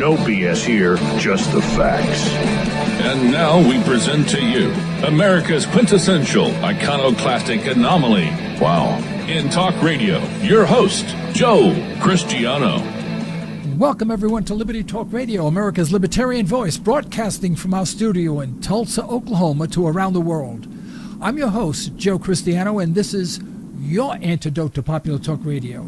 No BS here, just the facts. And now we present to you America's quintessential iconoclastic anomaly. Wow. In talk radio, your host, Joe Cristiano. Welcome, everyone, to Liberty Talk Radio, America's libertarian voice, broadcasting from our studio in Tulsa, Oklahoma, to around the world. I'm your host, Joe Cristiano, and this is your antidote to popular talk radio.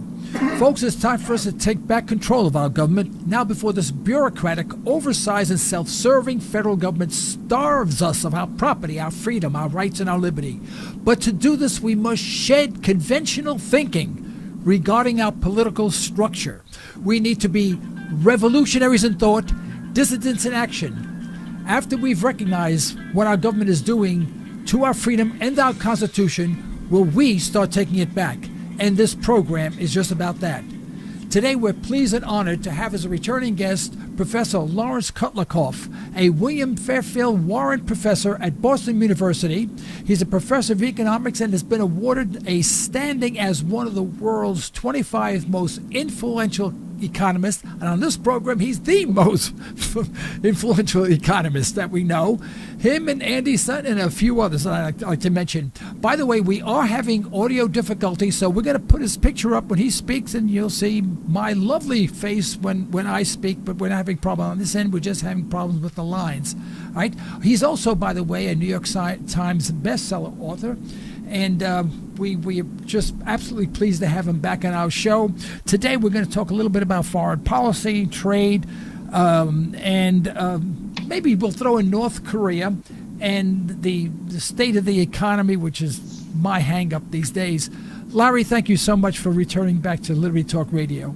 Folks, it's time for us to take back control of our government now before this bureaucratic, oversized, and self-serving federal government starves us of our property, our freedom, our rights, and our liberty. But to do this, we must shed conventional thinking regarding our political structure. We need to be revolutionaries in thought, dissidents in action. After we've recognized what our government is doing to our freedom and our Constitution, will we start taking it back? And this program is just about that. Today, we're pleased and honored to have as a returning guest Professor Laurence Kotlikoff, a William Fairfield Warren Professor at Boston University. He's a professor of economics and has been awarded a standing as one of the world's 25 most influential economists. And on this program, he's the most influential economist that we know. Him and Andy Sutton and a few others that I'd like to mention. By the way, we are having audio difficulties, so we're going to put his picture up when he speaks, and you'll see my lovely face when I speak, but we're not having problems on this end. We're just having problems with the lines. All right? He's also, by the way, a New York Times bestseller author, and we are just absolutely pleased to have him back on our show. Today we're going to talk a little bit about foreign policy, trade, and maybe we'll throw in North Korea and the state of the economy, which is my hang-up these days. Larry, thank you so much for returning back to Liberty Talk Radio.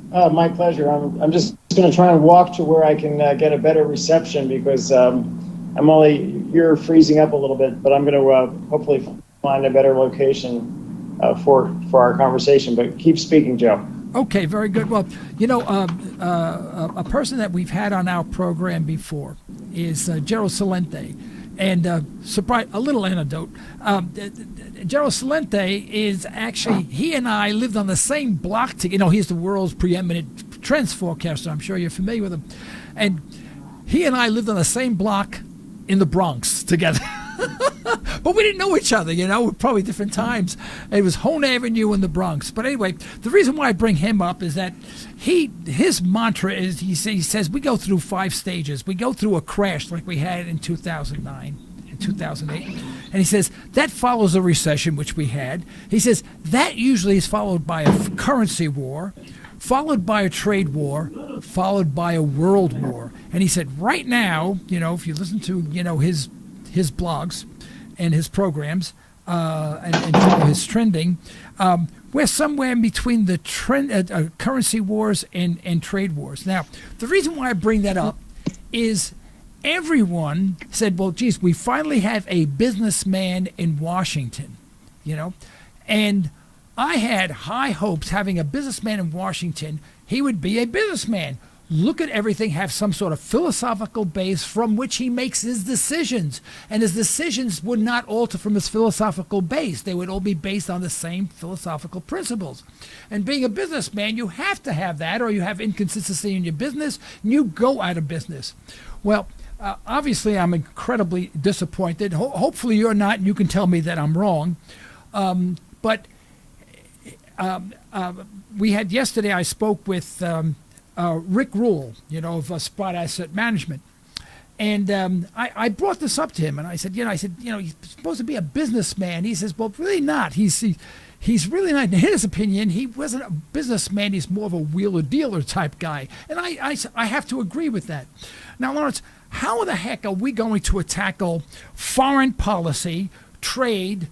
My pleasure. I'm just going to try and walk to where I can get a better reception because you're freezing up a little bit, but I'm going to hopefully find a better location for our conversation. But keep speaking, Joe. Okay, very good. Well, you know, a person that we've had on our program before is Gerald Celente. And surprise, a little anecdote. Gerald Celente is actually, he and I lived on the same block. He's the world's preeminent trends forecaster. I'm sure you're familiar with him. And he and I lived on the same block in the Bronx together. But we didn't know each other, probably different times. It was Hone Avenue in the Bronx. But anyway, the reason why I bring him up is that his mantra is, he says, we go through 5 stages. We go through a crash like we had in 2009 and 2008. And he says, that follows a recession, which we had. He says, that usually is followed by a currency war, followed by a trade war, followed by a world war. And he said, right now, if you listen to, his blogs and his programs and follow his trending, we're somewhere in between the currency wars and trade wars. Now, the reason why I bring that up is everyone said, well, geez, we finally have a businessman in Washington, and I had high hopes having a businessman in Washington. He would be a businessman. Look at everything, have some sort of philosophical base from which he makes his decisions. And his decisions would not alter from his philosophical base. They would all be based on the same philosophical principles. And being a businessman, you have to have that, or you have inconsistency in your business, and you go out of business. Well, obviously, I'm incredibly disappointed. Hopefully, you're not, and you can tell me that I'm wrong. But we had yesterday, I spoke with Rick Rule, of Sprott Asset Management. And I brought this up to him, and I said, he's supposed to be a businessman. He says, well, really not. He's really not. In his opinion, he wasn't a businessman. He's more of a wheeler-dealer type guy. And I have to agree with that. Now, Laurence, how the heck are we going to tackle foreign policy, trade,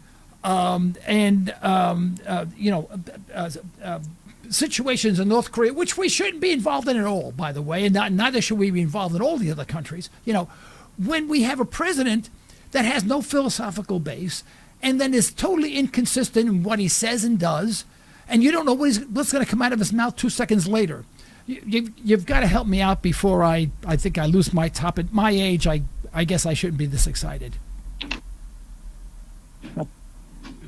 situations in North Korea, which we shouldn't be involved in at all, by the way, and neither should we be involved in all the other countries, when we have a president that has no philosophical base and then is totally inconsistent in what he says and does, and you don't know what's going to come out of his mouth 2 seconds later. You've got to help me out before I think I lose my top. At my age, I guess I shouldn't be this excited.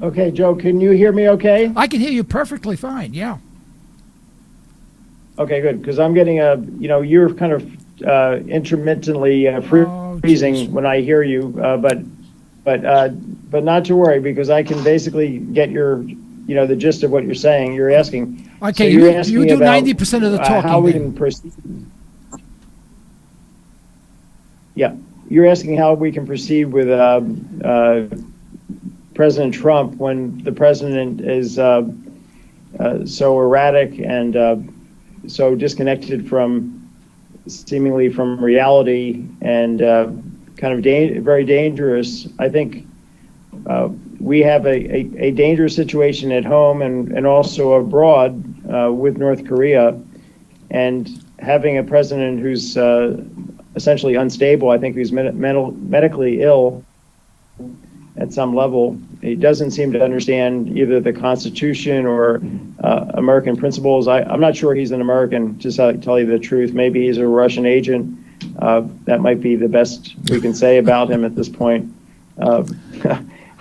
Okay, Joe, can you hear me okay? I can hear you perfectly fine, yeah. Okay, good, because I'm getting you're kind of intermittently freezing when I hear you, but not to worry, because I can basically get the gist of what you're saying. You're asking. Okay, so you do 90% of the talking. How we can proceed. Yeah, you're asking how we can proceed with President Trump when the president is so erratic and so disconnected seemingly from reality and kind of very dangerous. I think we have a dangerous situation at home and also abroad with North Korea, and having a president who's essentially unstable. I think he's medically ill at some level. He doesn't seem to understand either the Constitution or American principles. I'm not sure he's an American, to tell you the truth. Maybe he's a Russian agent. That might be the best we can say about him at this point,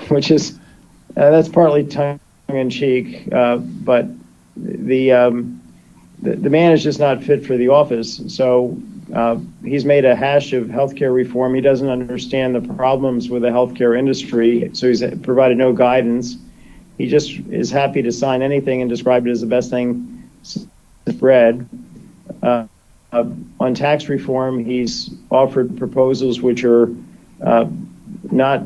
which is, that's partly tongue-in-cheek, but the man is just not fit for the office. So he's made a hash of healthcare reform. He doesn't understand the problems with the healthcare industry, so he's provided no guidance. He just is happy to sign anything and describe it as the best thing since bread. On tax reform, he's offered proposals which are not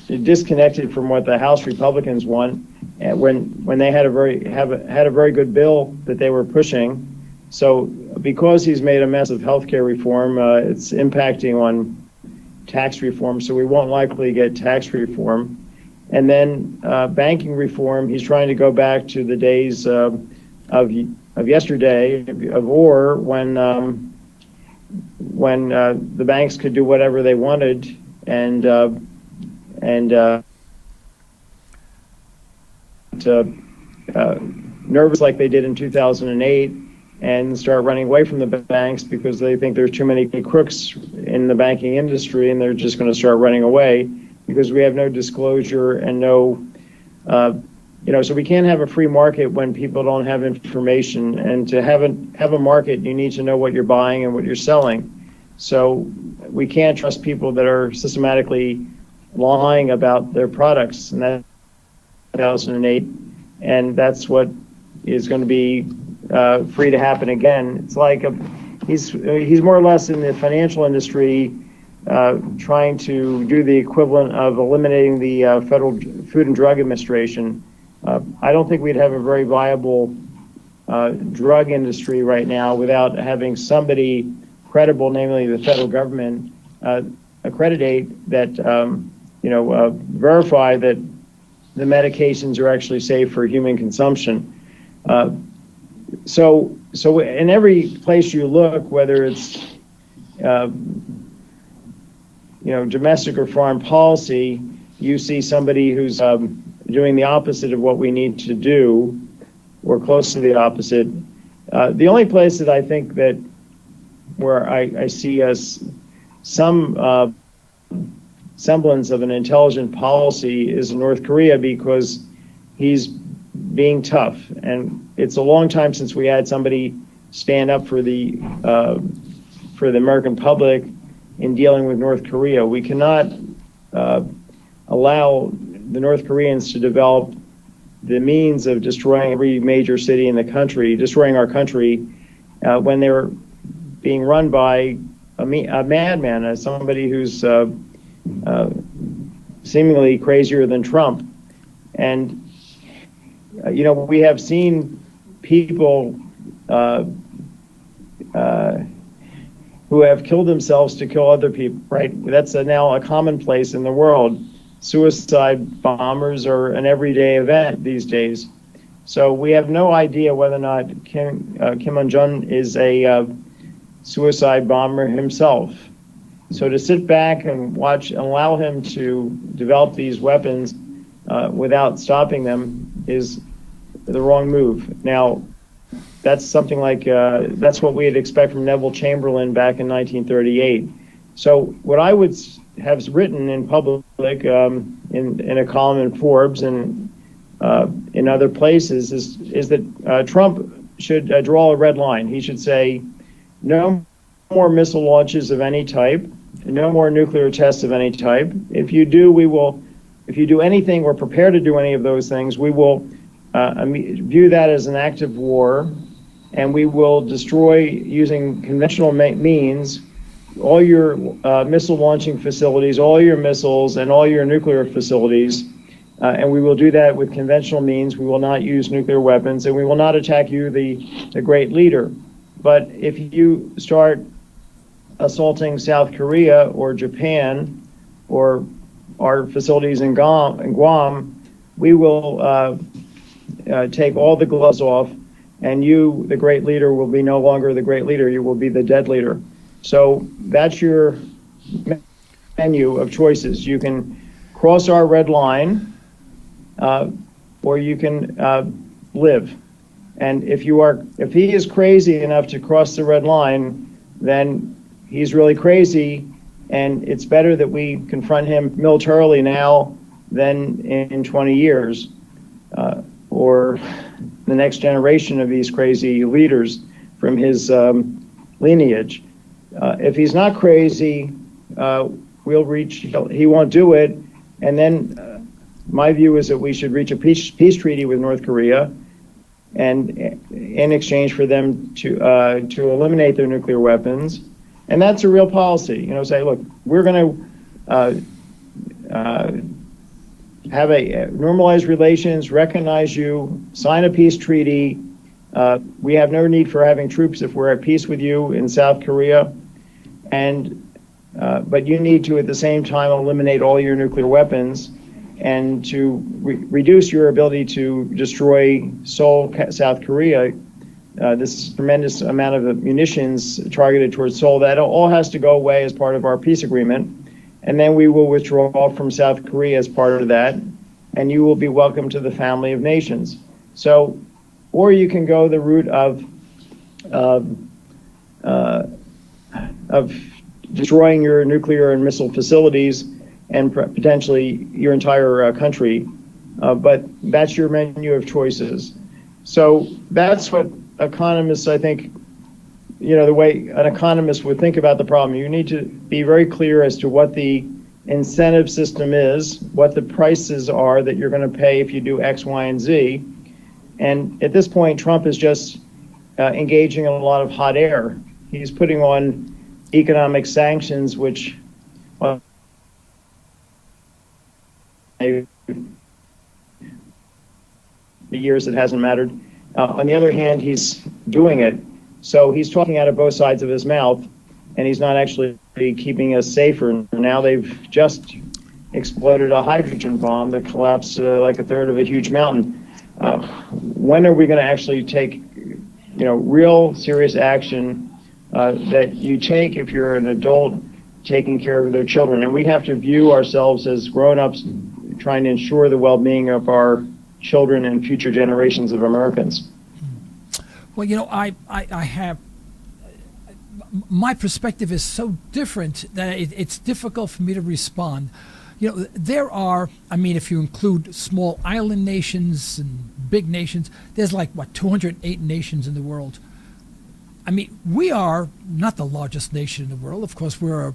disconnected from what the House Republicans want, and when they had a very good bill that they were pushing. So because he's made a mess of healthcare reform, it's impacting on tax reform, so we won't likely get tax reform. And then banking reform, he's trying to go back to the days of yesterday, of ore, when the banks could do whatever they wanted and nervous like they did in 2008, and start running away from the banks because they think there's too many crooks in the banking industry, and they're just going to start running away because we have no disclosure and no, so we can't have a free market when people don't have information. And to have a market, you need to know what you're buying and what you're selling. So we can't trust people that are systematically lying about their products. And that's 2008, and that's what is going to be free to happen again. It's like he's more or less in the financial industry, trying to do the equivalent of eliminating the Federal Food and Drug Administration. I don't think we'd have a very viable drug industry right now without having somebody credible, namely the federal government, accreditate that, verify that the medications are actually safe for human consumption. So in every place you look, whether it's domestic or foreign policy, you see somebody who's doing the opposite of what we need to do, or close to the opposite. The only place that I think that where I see some semblance of an intelligent policy is in North Korea, because he's being tough, and it's a long time since we had somebody stand up for the American public in dealing with North Korea. We cannot allow the North Koreans to develop the means of destroying every major city in the country, destroying our country, when they're being run by a madman, somebody who's seemingly crazier than Trump. And we have seen people who have killed themselves to kill other people, right? That's now a commonplace in the world. Suicide bombers are an everyday event these days. So we have no idea whether or not Kim Jong-un is a suicide bomber himself. So to sit back and watch and allow him to develop these weapons without stopping them is the wrong move. Now, that's something like, that's what we'd expect from Neville Chamberlain back in 1938. So what I would have written in public, in a column in Forbes and in other places, is that Trump should draw a red line. He should say, no more missile launches of any type, no more nuclear tests of any type. If you do anything or prepare to do any of those things, we will view that as an act of war, and we will destroy, using conventional means, all your missile launching facilities, all your missiles, and all your nuclear facilities. And we will do that with conventional means. We will not use nuclear weapons, and we will not attack you, the great leader. But if you start assaulting South Korea or Japan or our facilities in Guam, we will take all the gloves off, and you, the great leader, will be no longer the great leader. You will be the dead leader. So that's your menu of choices. You can cross our red line, or you can live. And if he is crazy enough to cross the red line, then he's really crazy, and it's better that we confront him militarily now than in 20 years, or the next generation of these crazy leaders from his lineage. If he's not crazy, he won't do it, and then my view is that we should reach a peace treaty with North Korea, and in exchange for them to eliminate their nuclear weapons. And that's a real policy. Say, look, we're going to have a normalized relations, recognize you, sign a peace treaty. We have no need for having troops if we're at peace with you in South Korea. But you need to, at the same time, eliminate all your nuclear weapons and to reduce your ability to destroy Seoul, South Korea. This tremendous amount of munitions targeted towards Seoul, that all has to go away as part of our peace agreement. And then we will withdraw from South Korea as part of that, and you will be welcome to the family of nations. So, or you can go the route of destroying your nuclear and missile facilities and potentially your entire country. But that's your menu of choices. So that's what economists, I think, the way an economist would think about the problem. You need to be very clear as to what the incentive system is, what the prices are that you're going to pay if you do X, Y, and Z. And at this point, Trump is just engaging in a lot of hot air. He's putting on economic sanctions, which the years it hasn't mattered. On the other hand, he's doing it. So he's talking out of both sides of his mouth, and he's not actually keeping us safer. Now they've just exploded a hydrogen bomb that collapsed like a third of a huge mountain. When are we going to actually take, real serious action that you take if you're an adult taking care of their children? And we have to view ourselves as grown-ups trying to ensure the well-being of our children and future generations of Americans. Well, I have, my perspective is so different that it's difficult for me to respond. There are, if you include small island nations and big nations, there's 208 nations in the world. We are not the largest nation in the world. Of course, we're an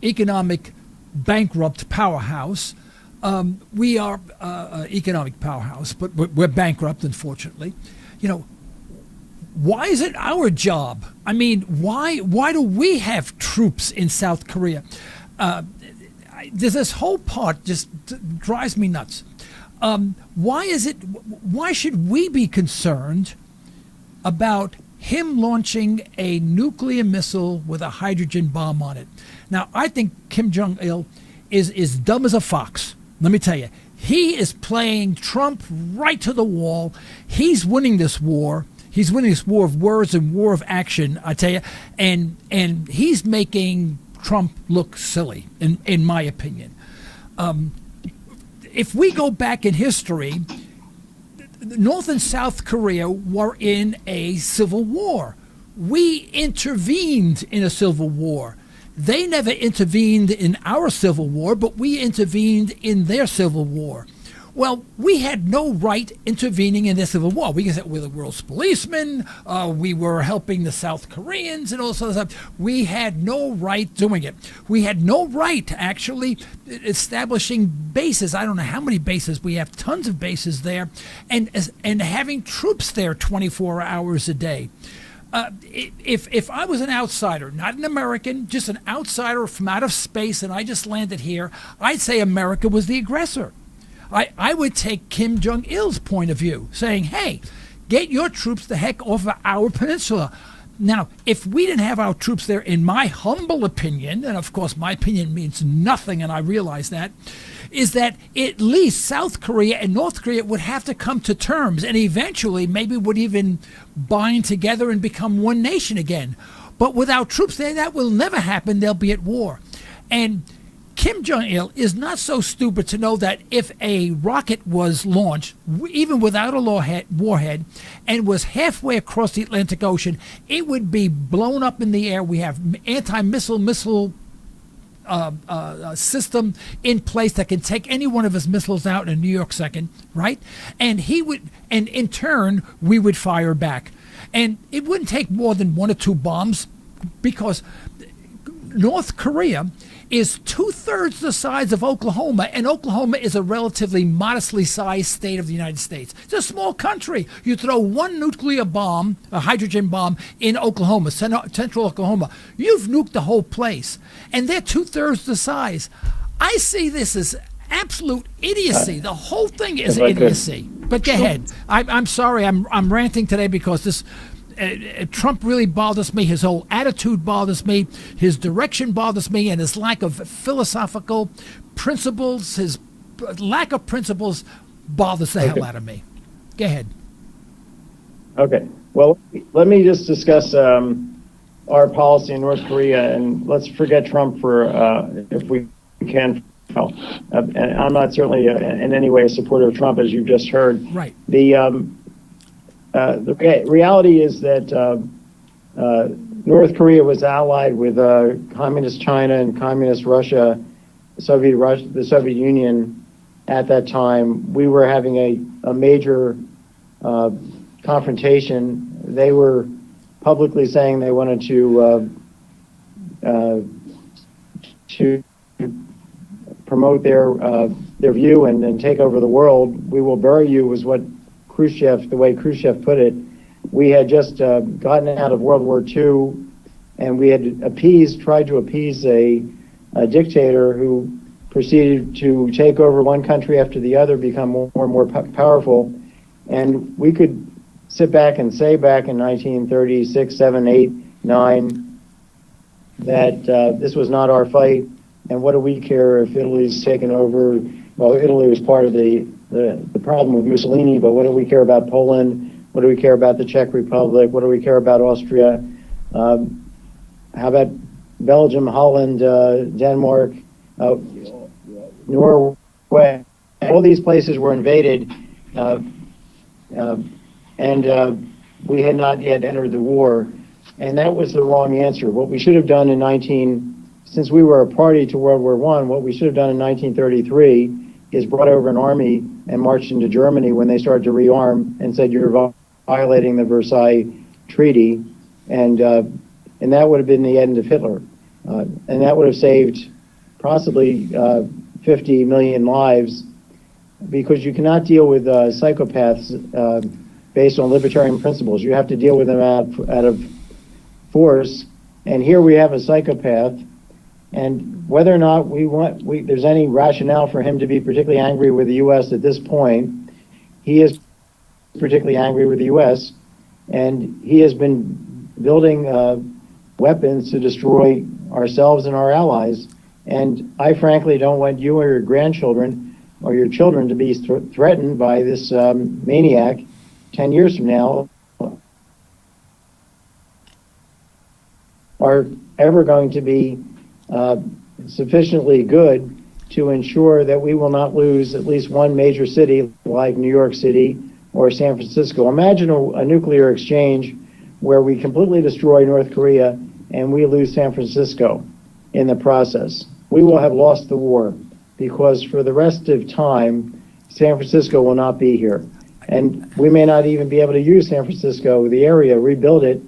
economic bankrupt powerhouse. We are an economic powerhouse, but we're bankrupt, unfortunately. Why is it our job? Why do we have troops in South Korea? There's this whole part just drives me nuts. Why should we be concerned about him launching a nuclear missile with a hydrogen bomb on it? Now, I think Kim Jong-il is dumb as a fox. Let me tell you, he is playing Trump right to the wall. He's winning this war. He's winning this war of words and war of action, I tell you, and he's making Trump look silly, in my opinion. If we go back in history, North and South Korea were in a civil war. We intervened in a civil war. They never intervened in our civil war, but we intervened in their civil war. Well, we had no right intervening in this civil war. We can say we're the world's policemen. We were helping the South Koreans and all sorts of stuff. We had no right doing it. We had no right to actually establishing bases. I don't know how many bases. We have tons of bases there, and having troops there 24 hours a day. If I was an outsider, not an American, just an outsider from out of space, and I just landed here, I'd say America was the aggressor. I would take Kim Jong-il's point of view, saying, hey, get your troops the heck off of our peninsula. Now, if we didn't have our troops there, in my humble opinion, and of course my opinion means nothing, and I realize that, is that at least South Korea and North Korea would have to come to terms and eventually maybe would even bind together and become one nation again. But without troops there, that will never happen. They'll be at war. And Kim Jong-il is not so stupid to know that if a rocket was launched, even without a warhead, and was halfway across the Atlantic Ocean, it would be blown up in the air. We have missile system in place that can take any one of his missiles out in a New York second, right? And in turn, we would fire back. And it wouldn't take more than 1 or 2 bombs, because North Korea is 2/3 the size of Oklahoma, and Oklahoma is a relatively modestly sized state of the United States. It's a small country. You throw one nuclear bomb, a hydrogen bomb, in Oklahoma, central Oklahoma, you've nuked the whole place. And they're 2/3 the size. I see this as absolute idiocy. The whole thing is idiocy. But go ahead. I'm sorry. I'm ranting today because this. Trump really bothers me. His whole attitude bothers me. His direction bothers me, and his lack of philosophical principles, his lack of principles bothers the hell out of me. Go ahead. Okay. Well, let me just discuss our policy in North Korea, and let's forget Trump for, if we can. And I'm not certainly in any way a supporter of Trump, as you just heard. Right. The reality is that North Korea was allied with communist China and communist Russia, the Soviet Union at that time. We were having a major confrontation. They were publicly saying they wanted to promote their view and take over the world. We will bury you was what the way Khrushchev put it. We had just gotten out of World War II, and we had tried to appease a dictator who proceeded to take over one country after the other, become more and more powerful. And we could sit back and say back in 1936, 7, 8, 9, that this was not our fight. And what do we care if Italy's taken over? Well, Italy was part of the problem with Mussolini, but what do we care about Poland? What do we care about the Czech Republic? What do we care about Austria? How about Belgium, Holland, Denmark, Norway? All these places were invaded, and we had not yet entered the war, and that was the wrong answer. What we should have done since we were a party to World War I, what we should have done in 1933 is brought over an army and marched into Germany when they started to rearm and said, you're violating the Versailles Treaty, and that would have been the end of Hitler. And that would have saved possibly 50 million lives, because you cannot deal with psychopaths based on libertarian principles. You have to deal with them out of force. And here we have a psychopath, and whether or not there's any rationale for him to be particularly angry with the U.S. at this point, he is particularly angry with the U.S., and he has been building weapons to destroy ourselves and our allies. And I frankly don't want you or your grandchildren or your children to be threatened by this maniac 10 years from now, are ever going to be sufficiently good to ensure that we will not lose at least one major city like New York City or San Francisco. Imagine a nuclear exchange where we completely destroy North Korea and we lose San Francisco in the process. We will have lost the war, because for the rest of time, San Francisco will not be here. And we may not even be able to use San Francisco, the area, rebuild it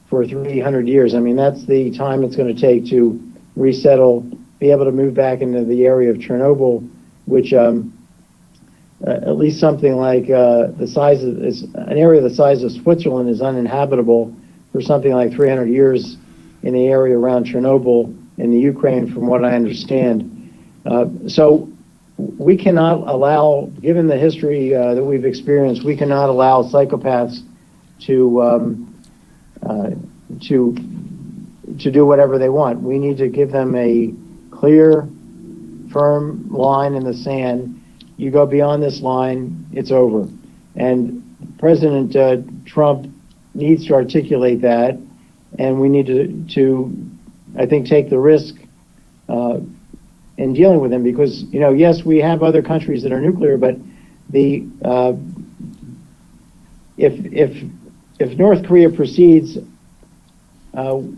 for 300 years. I mean, that's the time it's going to take to resettle, be able to move back into the area of Chernobyl, which at least something like the size of is an area the size of Switzerland is uninhabitable for something like 300 years in the area around Chernobyl in the Ukraine, from what I understand. So we cannot allow, given the history that we've experienced, we cannot allow psychopaths to do whatever they want. We need to give them a clear, firm line in the sand. You go beyond this line, it's over. And President Trump needs to articulate that, and we need to I think, take the risk in dealing with him, because, you know, yes, we have other countries that are nuclear, but the if North Korea proceeds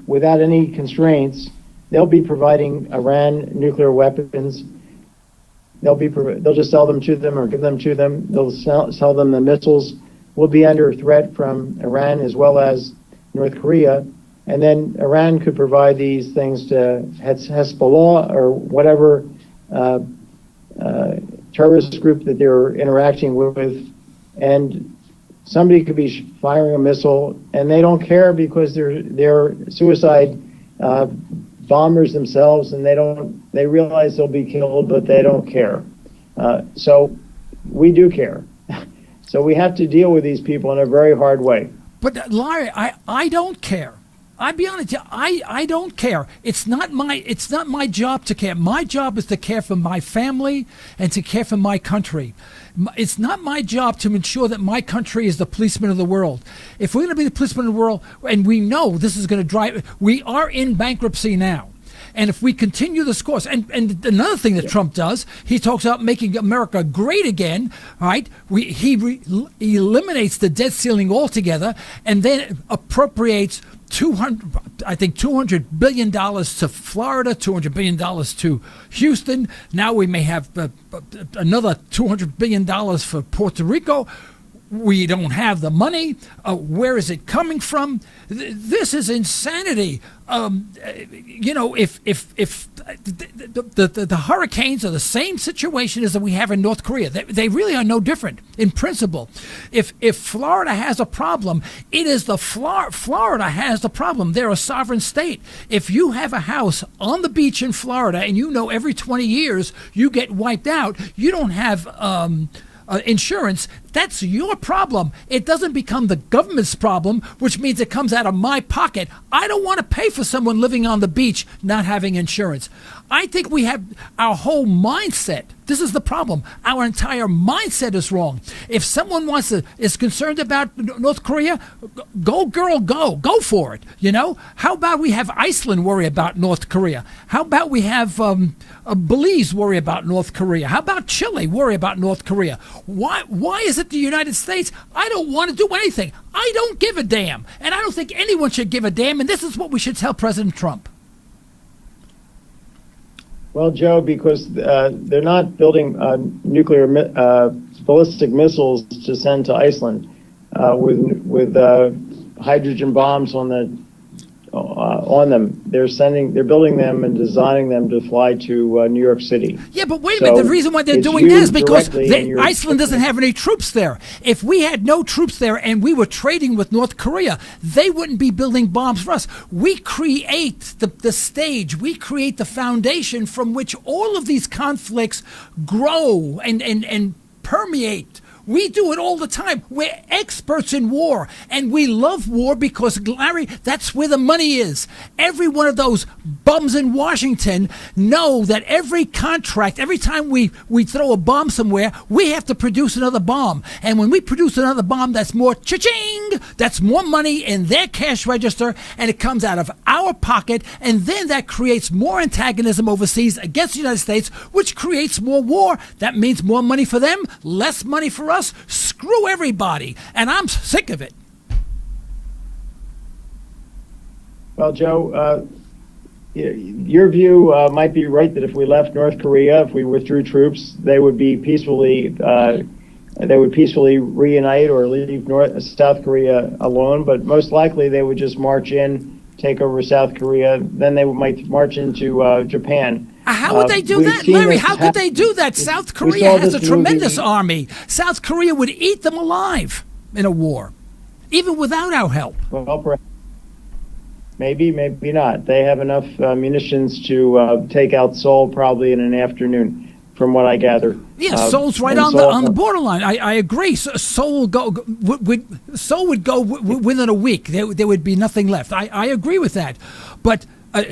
without any constraints, they'll be providing Iran nuclear weapons. They'll just sell them to them or give them to them. They'll sell them the missiles. We'll be under threat from Iran as well as North Korea. And then Iran could provide these things to Hezbollah or whatever terrorist group that they're interacting with. And somebody could be firing a missile, and they don't care because they're suicide bombers themselves, and they realize they'll be killed, but they don't care. So we do care. So we have to deal with these people in a very hard way. But Larry, I don't care. I'll be honest, I don't care. It's not my job to care. My job is to care for my family and to care for my country. It's not my job to ensure that my country is the policeman of the world. If we're going to be the policeman of the world, and we know this is going to drive, we are in bankruptcy now. And if we continue this course, and another thing that Trump does, he talks about making America great again, right? He eliminates the debt ceiling altogether, and then appropriates $200 billion to Florida, $200 billion to Houston. Now we may have another $200 billion for Puerto Rico. We don't have the money. Where is it coming from? This is insanity. You know, if the hurricanes are the same situation as that we have in North Korea, they really are no different in principle. If Florida has a problem, it is the Florida has the problem. They're a sovereign state. If you have a house on the beach in Florida and you know every 20 years you get wiped out, you don't have insurance, that's your problem. It doesn't become the government's problem, which means it comes out of my pocket. I don't want to pay for someone living on the beach not having insurance. I think we have our whole mindset. This is the problem. Our entire mindset is wrong. If someone is concerned about North Korea, go girl, go for it. You know, how about we have Iceland worry about North Korea? How about we have Belize worry about North Korea? How about Chile worry about North Korea? Why is it the United States? I don't want to do anything. I don't give a damn, and I don't think anyone should give a damn. And this is what we should tell President Trump. Well, Joe, because they're not building nuclear ballistic missiles to send to Iceland with hydrogen bombs on them. They're building them and designing them to fly to New York City. Yeah, but wait a minute. The reason why they're doing that is because Iceland doesn't have any troops there. If we had no troops there and we were trading with North Korea, they wouldn't be building bombs for us. We create the stage. We create the foundation from which all of these conflicts grow and permeate. We do it all the time. We're experts in war, and we love war because, Larry, that's where the money is. Every one of those bums in Washington know that every contract, every time we throw a bomb somewhere, we have to produce another bomb. And when we produce another bomb, that's more cha-ching, that's more money in their cash register, and it comes out of our pocket, and then that creates more antagonism overseas against the United States, which creates more war. That means more money for them, less money for us. Screw everybody, and I'm sick of it. Well, Joe, your view might be right that if we left North Korea, if we withdrew troops, they would be peacefully reunite or leave South Korea alone. But most likely they would just march in, take over South Korea. Then they might march into Japan. How would they do that, Larry? How could they do that? South Korea has a tremendous army. South Korea would eat them alive in a war, even without our help. Well, maybe not. They have enough munitions to take out Seoul probably in an afternoon, from what I gather. Yeah, Seoul's right on the borderline. I agree. Seoul would go within a week. There would be nothing left. I agree with that, but.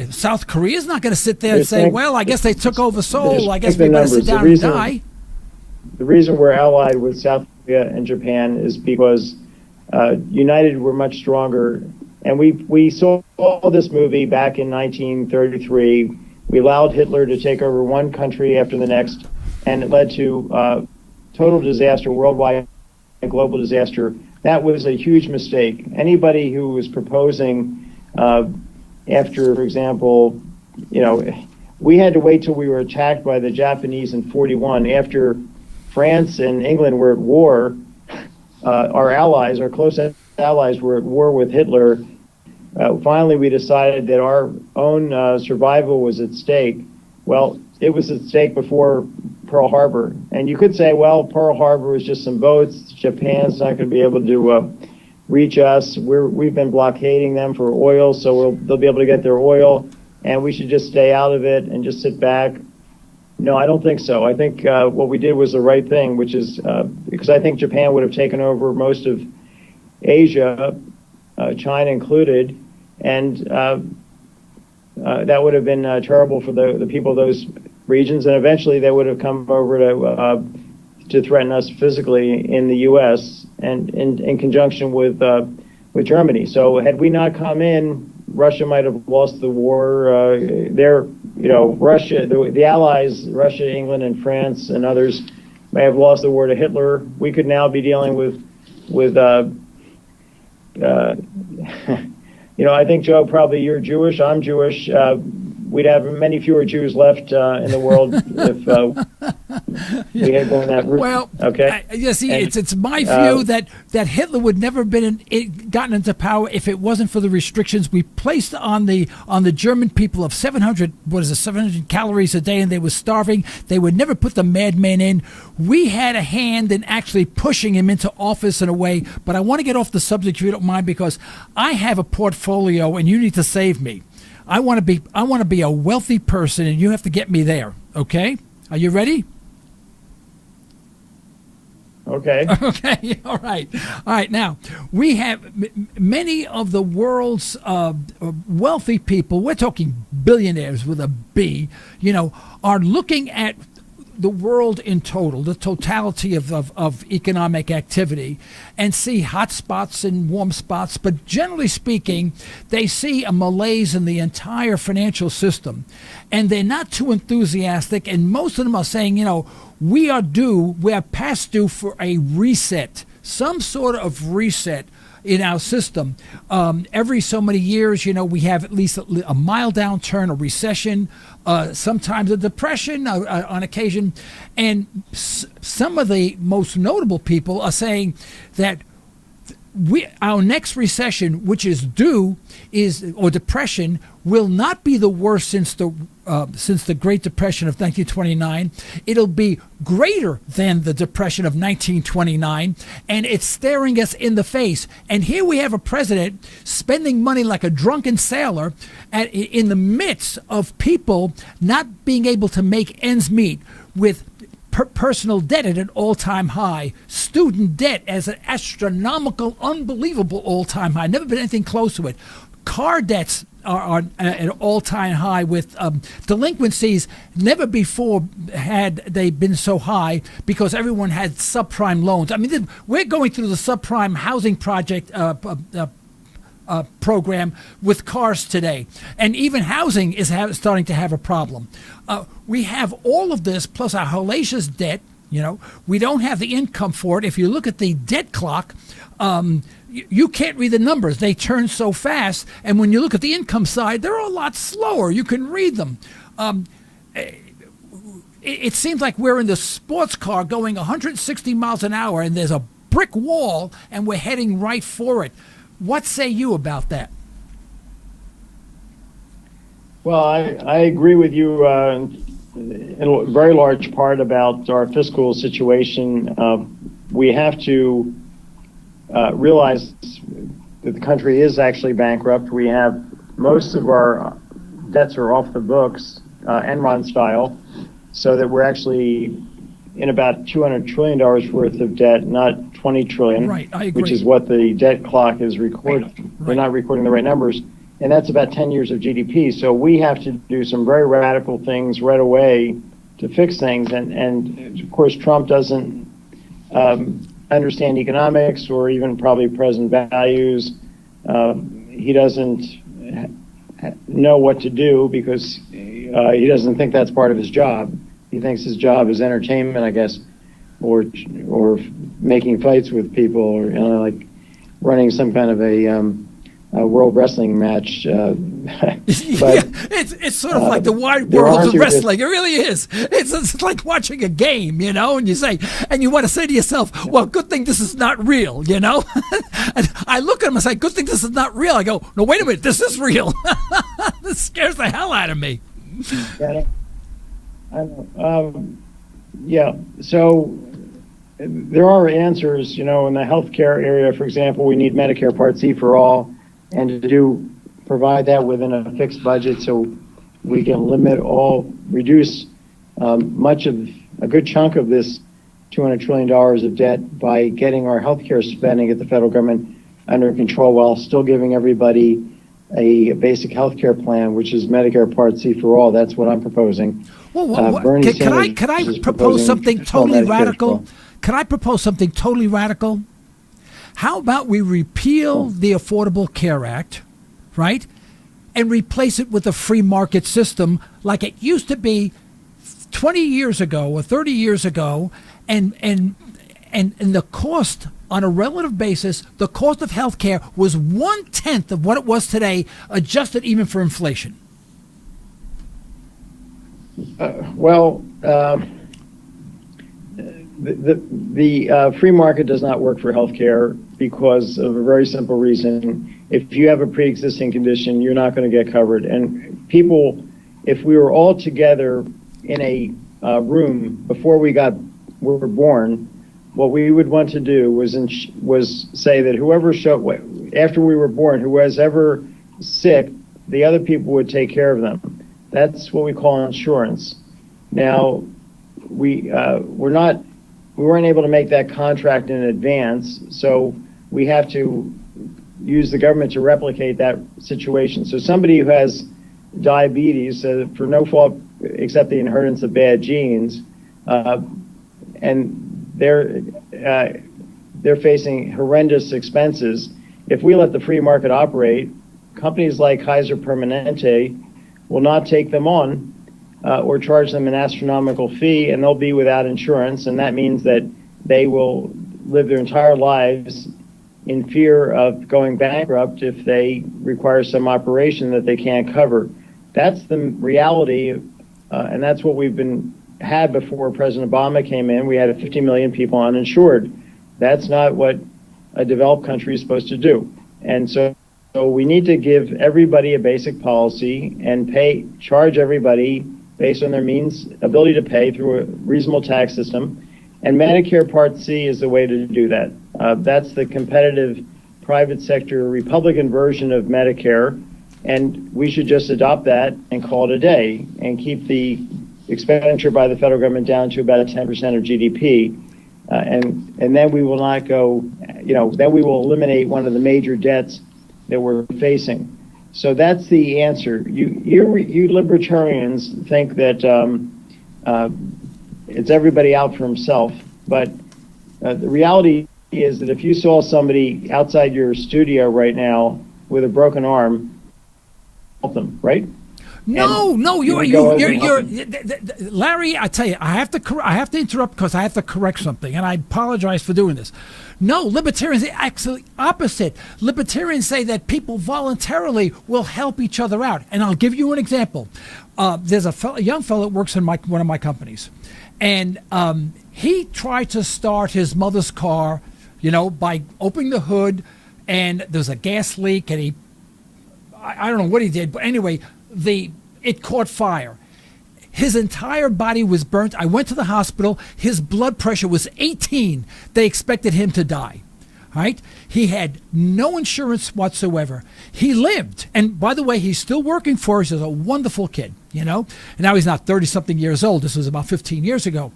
South Korea's not going to sit there and say, well, I guess they took over Seoul. I guess we better sit down and die. The reason we're allied with South Korea and Japan is because united we're much stronger. And we saw this movie back in 1933. We allowed Hitler to take over one country after the next, and it led to total disaster, worldwide global disaster. That was a huge mistake. Anybody who was proposing after, for example, we had to wait till we were attacked by the Japanese in 1941. After France and England were at war, our allies, our close allies, were at war with Hitler. Finally, we decided that our own survival was at stake. Well, it was at stake before Pearl Harbor. And you could say, well, Pearl Harbor was just some boats. Japan's not going to be able to reach us. We've been blockading them for oil, so they'll be able to get their oil, and we should just stay out of it and just sit back. No, I don't think so. I think what we did was the right thing, which is because I think Japan would have taken over most of Asia, China included, and that would have been terrible for the people of those regions, and eventually they would have come over to threaten us physically in the U.S. and in conjunction with Germany. So had we not come in, Russia might have lost the war. Russia, the Allies, Russia, England, and France, and others may have lost the war to Hitler. We could now be dealing with I think, Joe, probably you're Jewish. I'm Jewish. We'd have many fewer Jews left in the world if we had gone that route. Well, okay. It's my view that Hitler would never have gotten into power if it wasn't for the restrictions we placed on the German people of 700 calories a day, and they were starving. They would never put the madman in. We had a hand in actually pushing him into office in a way. But I want to get off the subject if you don't mind, because I have a portfolio, and you need to save me. I want to be a wealthy person, and you have to get me there. Okay? Are you ready? Okay. Okay. All right. Now, we have many of the world's wealthy people. We're talking billionaires with a B. Are looking at the world in total, the totality of economic activity, and see hot spots and warm spots. But generally speaking, they see a malaise in the entire financial system, and they're not too enthusiastic. And most of them are saying, we are past due for a reset, some sort of reset in our system. Every so many years, we have at least a mild downturn, a recession, sometimes a depression on occasion. And some of the most notable people are saying that our next recession, which is due, or depression, will not be the worst since the Great Depression of 1929. It'll be greater than the Depression of 1929, and it's staring us in the face. And here we have a president spending money like a drunken sailor in the midst of people not being able to make ends meet, with personal debt at an all-time high, student debt as an astronomical, unbelievable all-time high, never been anything close to it. Car debts are at an all-time high, with delinquencies never before had they been so high, because everyone had subprime loans. I mean, we're going through the subprime housing project program with cars today, and even housing is starting to have a problem. We have all of this plus our hellacious debt, You know, we don't have the income for it. If you look at the debt clock, you can't read the numbers. They turn so fast. And when you look at the income side, they're a lot slower. You can read them. It seems like we're in the sports car going 160 miles an hour, and there's a brick wall, and we're heading right for it. What say you about that? Well, I agree with you in a very large part about our fiscal situation. We have to realize that the country is actually bankrupt. We have most of our debts are off the books, Enron style, so that we're actually in about $200 trillion worth of debt, not $20 trillion, right, I agree. Which is what the debt clock is recording. Right. They're not recording the right numbers. And that's about 10 years of GDP. So we have to do some very radical things right away to fix things. And of course, Trump doesn't understand economics or even probably present values. He doesn't know what to do because he doesn't think that's part of his job. He thinks his job is entertainment, I guess, or making fights with people, or like running some kind of a world wrestling match. But, it's sort of like the wide world of wrestling. It really is. It's like watching a game, and you want to say to yourself, well, good thing this is not real, And I look at him and say, good thing this is not real. I go, no, wait a minute, this is real. This scares the hell out of me. Yeah, I know. Yeah, so there are answers, in the healthcare area, for example. We need Medicare Part C for all, and to provide that within a fixed budget so we can reduce a good chunk of this $200 trillion of debt by getting our healthcare spending at the federal government under control while still giving everybody a basic healthcare plan, which is Medicare Part C for all. That's what I'm proposing. Well, can I propose something totally radical? Can I propose something totally radical? How about we repeal the Affordable Care Act, right, and replace it with a free market system like it used to be 20 years ago or 30 years ago, and the cost on a relative basis, the cost of health care was 1/10 of what it was today, adjusted even for inflation. The free market does not work for healthcare because of a very simple reason. If you have a pre-existing condition, you're not going to get covered. And people, if we were all together in a room before we were born, what we would want to do was say that after we were born, who was ever sick, the other people would take care of them. That's what we call insurance. Now, we weren't able to make that contract in advance, so we have to use the government to replicate that situation. So somebody who has diabetes, for no fault except the inheritance of bad genes, and they're facing horrendous expenses. If we let the free market operate, companies like Kaiser Permanente will not take them on or charge them an astronomical fee, and they'll be without insurance, and that means that they will live their entire lives in fear of going bankrupt if they require some operation that they can't cover. That's the reality, and that's what we've had before President Obama came in. We had 50 million people uninsured. That's not what a developed country is supposed to do. And so we need to give everybody a basic policy and charge everybody based on their ability to pay through a reasonable tax system. And Medicare Part C is the way to do that. That's the competitive private sector Republican version of Medicare. And we should just adopt that and call it a day and keep the expenditure by the federal government down to about 10% of GDP. And then we will not go, then we will eliminate one of the major debts that we're facing. So that's the answer. You libertarians think that it's everybody out for himself, but the reality is that if you saw somebody outside your studio right now with a broken arm, help them, right? No, you're Larry. I tell you, I have to interrupt because I have to correct something, and I apologize for doing this. No, libertarians are actually opposite. Libertarians say that people voluntarily will help each other out, and I'll give you an example. There's a young fellow that works in one of my companies, and he tried to start his mother's car, by opening the hood, and there's a gas leak, and I don't know what he did, but anyway, it caught fire. His entire body was burnt. I went to the hospital. His blood pressure was 18. They expected him to die. Right? He had no insurance whatsoever. He lived. And by the way, he's still working for us. He's a wonderful kid, And now he's not 30-something years old. This was about 15 years ago.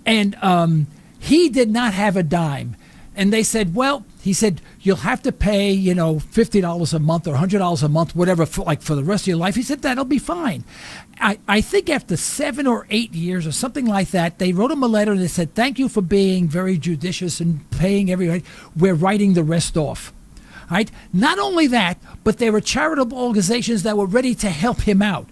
And he did not have a dime. And they said, he said, you'll have to pay, $50 a month or $100 a month, whatever, for the rest of your life. He said, that'll be fine. I think after 7 or 8 years or something like that, they wrote him a letter and they said, thank you for being very judicious and paying everybody. We're writing the rest off. Right? Not only that, but there were charitable organizations that were ready to help him out.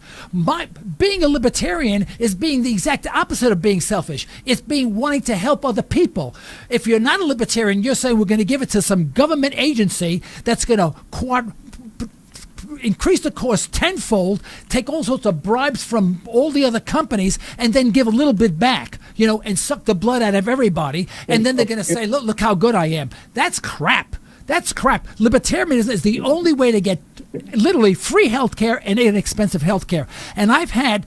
Being a libertarian is being the exact opposite of being selfish. It's wanting to help other people. If you're not a libertarian, you're saying we're going to give it to some government agency that's going to increase the cost tenfold, take all sorts of bribes from all the other companies, and then give a little bit back, and suck the blood out of everybody. And then they're going to say, look how good I am. That's crap. That's crap. Libertarianism is the only way to get literally free health care and inexpensive health care. And I've had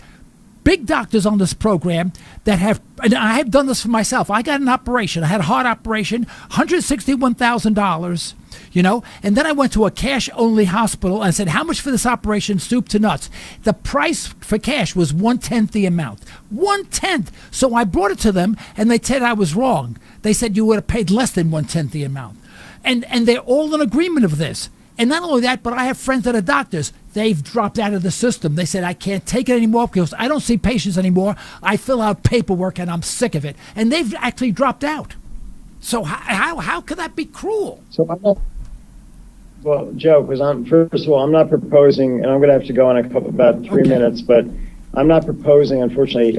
big doctors on this program and I have done this for myself. I got an operation. I had a heart operation, $161,000, and then I went to a cash-only hospital and said, how much for this operation, soup to nuts? The price for cash was 1/10 the amount. 1/10. So I brought it to them, and they said I was wrong. They said you would have paid less than 1/10 the amount. And they're all in agreement of this. And not only that, but I have friends that are doctors. They've dropped out of the system. They said, I can't take it anymore because I don't see patients anymore. I fill out paperwork and I'm sick of it. And they've actually dropped out. So how could that be cruel? So well, Joe, because first of all, I'm not proposing, and I'm going to have to go in about 3 minutes, but I'm not proposing, unfortunately,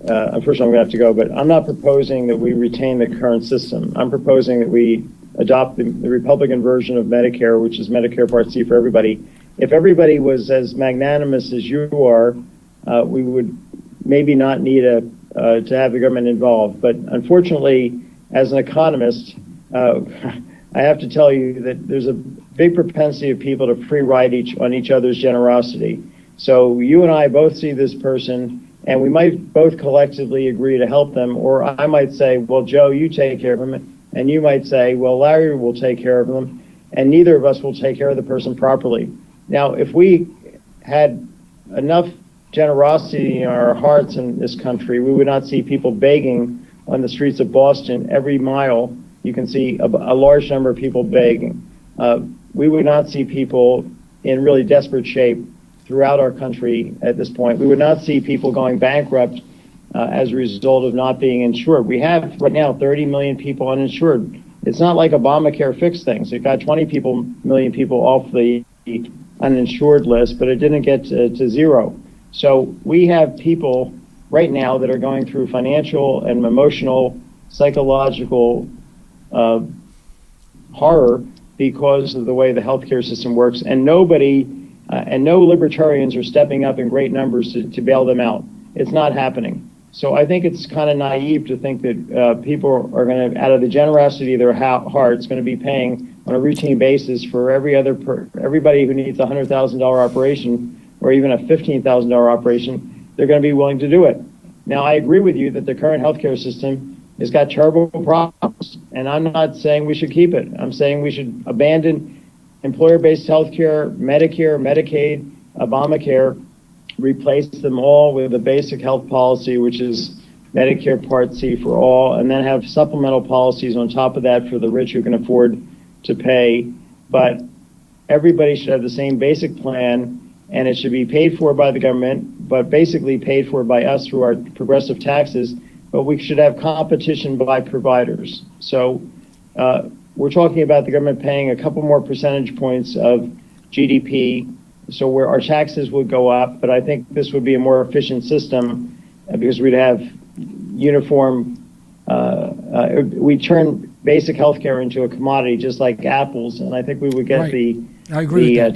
unfortunately, I'm going to have to go, but I'm not proposing that we retain the current system. I'm proposing that we adopt the Republican version of Medicare, which is Medicare Part C for everybody. If everybody was as magnanimous as you are, we would maybe not need to have the government involved. But unfortunately, as an economist, I have to tell you that there's a big propensity of people to free ride on each other's generosity. So you and I both see this person, and we might both collectively agree to help them, or I might say, well, Joe, you take care of him, and you might say, well, Larry will take care of them, and neither of us will take care of the person properly. Now, if we had enough generosity in our hearts in this country, we would not see people begging on the streets of Boston. Every mile, you can see a large number of people begging. We would not see people in really desperate shape throughout our country at this point. We would not see people going bankrupt as a result of not being insured. We have right now 30 million people uninsured. It's not like Obamacare fixed things. It got 20 million people off the uninsured list, but it didn't get to zero. So we have people right now that are going through financial and emotional, psychological horror because of the way the healthcare system works, and nobody and no libertarians are stepping up in great numbers to bail them out. It's not happening. So I think it's kind of naive to think that people are going to, out of the generosity of their hearts, going to be paying on a routine basis for everybody who needs a $100,000 operation or even a $15,000 operation. They're going to be willing to do it. Now, I agree with you that the current healthcare system has got terrible problems, and I'm not saying we should keep it. I'm saying we should abandon employer-based healthcare, Medicare, Medicaid, Obamacare, replace them all with a basic health policy, which is Medicare Part C for all, and then have supplemental policies on top of that for the rich who can afford to pay. But everybody should have the same basic plan, and it should be paid for by the government, but basically paid for by us through our progressive taxes. But we should have competition by providers. So we're talking about the government paying a couple more percentage points of GDP so where our taxes would go up, but I think this would be a more efficient system because we'd have uniform. We turn basic healthcare into a commodity, just like apples, and I think we would get the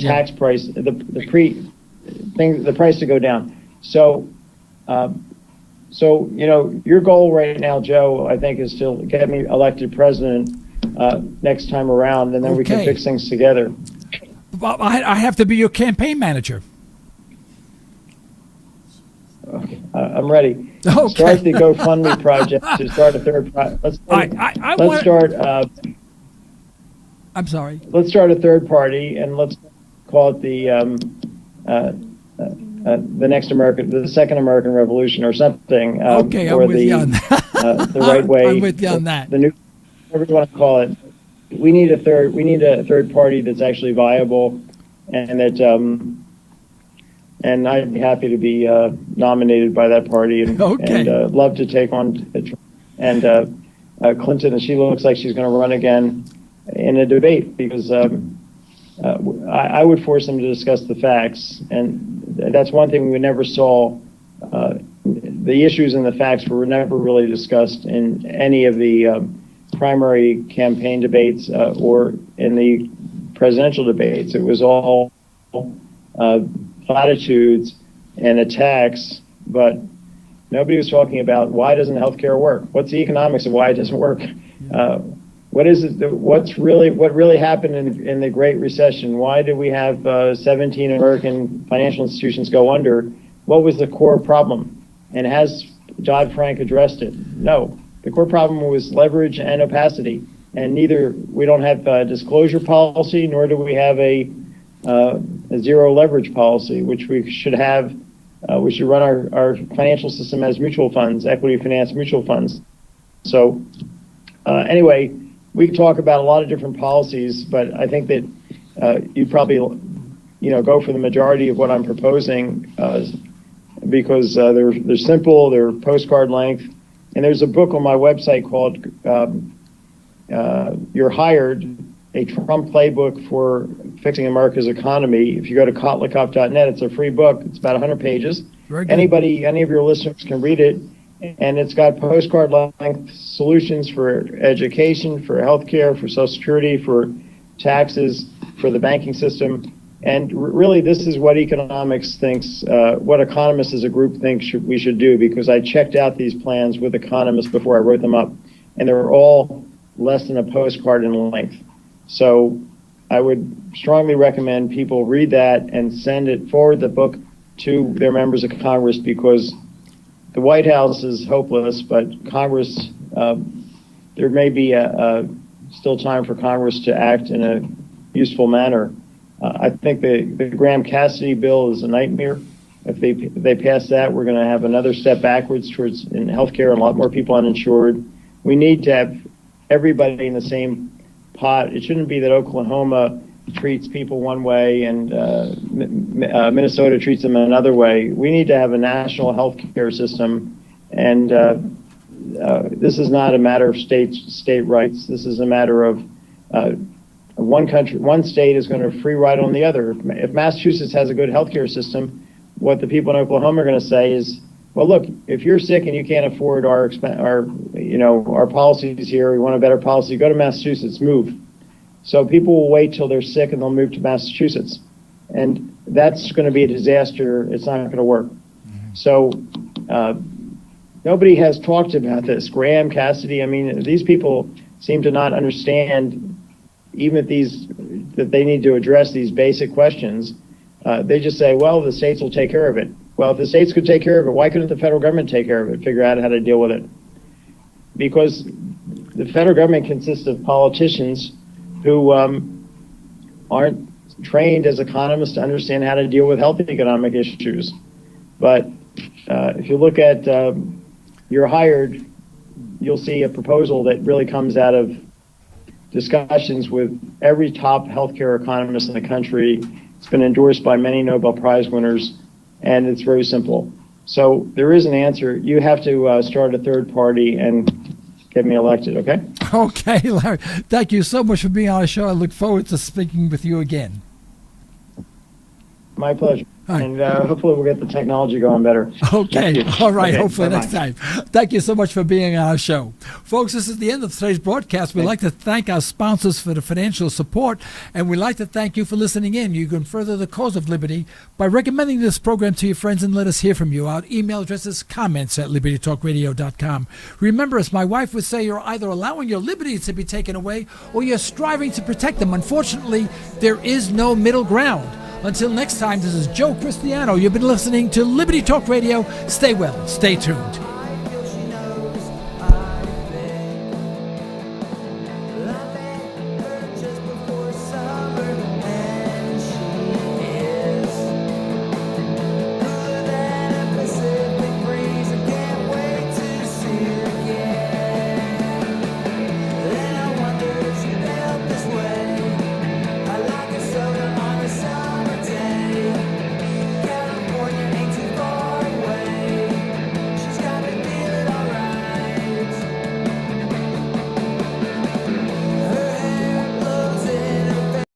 tax price, the price to go down. So, your goal right now, Joe, I think, is to get me elected president next time around, and then we can fix things together. Well, I have to be your campaign manager. Okay. I'm ready. Okay. Start the GoFundMe project to start a third project. I'm sorry. Let's start a third party, and let's call it the next the second American Revolution or something. Okay, I'm with you on that. The right way. I'm with you on that. The new, whatever you want to call it. We need a third party that's actually viable, and that. And I'd be happy to be nominated by that party, and love to take on Clinton. And she looks like she's going to run again in a debate because I would force them to discuss the facts, and that's one thing we never saw. The issues and the facts were never really discussed in any of the primary campaign debates or in the presidential debates. It was all platitudes and attacks, but nobody was talking about why doesn't healthcare work? What's the economics of why it doesn't work? What is it? What really happened in the Great Recession? Why did we have 17 American financial institutions go under? What was the core problem? And has Dodd-Frank addressed it? No. The core problem was leverage and opacity, and we don't have a disclosure policy, nor do we have a zero leverage policy, which we should have. We should run our financial system as mutual funds, equity finance mutual funds. So anyway, we can talk about a lot of different policies, but I think that you probably go for the majority of what I'm proposing because they're simple, they're postcard length, and there's a book on my website called You're Hired, a Trump playbook for fixing America's economy. If you go to Kotlikoff.net, it's a free book. It's about 100 pages. Any of your listeners can read it, and it's got postcard length solutions for education, for healthcare, for Social Security, for taxes, for the banking system. And really, this is what economics thinks, what economists as a group think we should do, because I checked out these plans with economists before I wrote them up, and they were all less than a postcard in length. So I would strongly recommend people read that and forward the book to their members of Congress, because the White House is hopeless, but Congress, there may be still time for Congress to act in a useful manner. I think the Graham-Cassidy bill is a nightmare. If they pass that, we're going to have another step backwards towards in healthcare and a lot more people uninsured. We need to have everybody in the same pot. It shouldn't be that Oklahoma treats people one way and Minnesota treats them another way. We need to have a national health care system, and this is not a matter of state rights. This is a matter of one state is going to free ride on the other. If Massachusetts has a good health care system, what the people in Oklahoma are going to say is, well, look, if you're sick and you can't afford our policies here, you want a better policy, go to Massachusetts, move. So people will wait till they're sick and they'll move to Massachusetts. And that's going to be a disaster. It's not going to work. Mm-hmm. So nobody has talked about this. Graham, Cassidy, I mean, these people seem to not understand even that they need to address these basic questions. They just say, well, the states will take care of it. Well, if the states could take care of it, why couldn't the federal government take care of it, figure out how to deal with it? Because the federal government consists of politicians who aren't trained as economists to understand how to deal with health economic issues. But if you look at You're Hired, you'll see a proposal that really comes out of discussions with every top healthcare economist in the country. It's been endorsed by many Nobel Prize winners, and it's very simple. So there is an answer. You have to start a third party and get me elected, okay? Okay, Larry. Thank you so much for being on our show. I look forward to speaking with you again. My pleasure. Right. And hopefully we'll get the technology going better. Okay. All right. Okay, Hopefully bye-bye. next time. Thank you so much for being on our show. Folks, this is the end of today's broadcast. We'd like to thank our sponsors for the financial support, and we'd like to thank you for listening in. You can further the cause of liberty by recommending this program to your friends and let us hear from you. Our email address is comments@libertytalkradio.com. Remember, as my wife would say, you're either allowing your liberties to be taken away or you're striving to protect them. Unfortunately, there is no middle ground. Until next time, this is Joe Cristiano. You've been listening to Liberty Talk Radio. Stay well, stay tuned.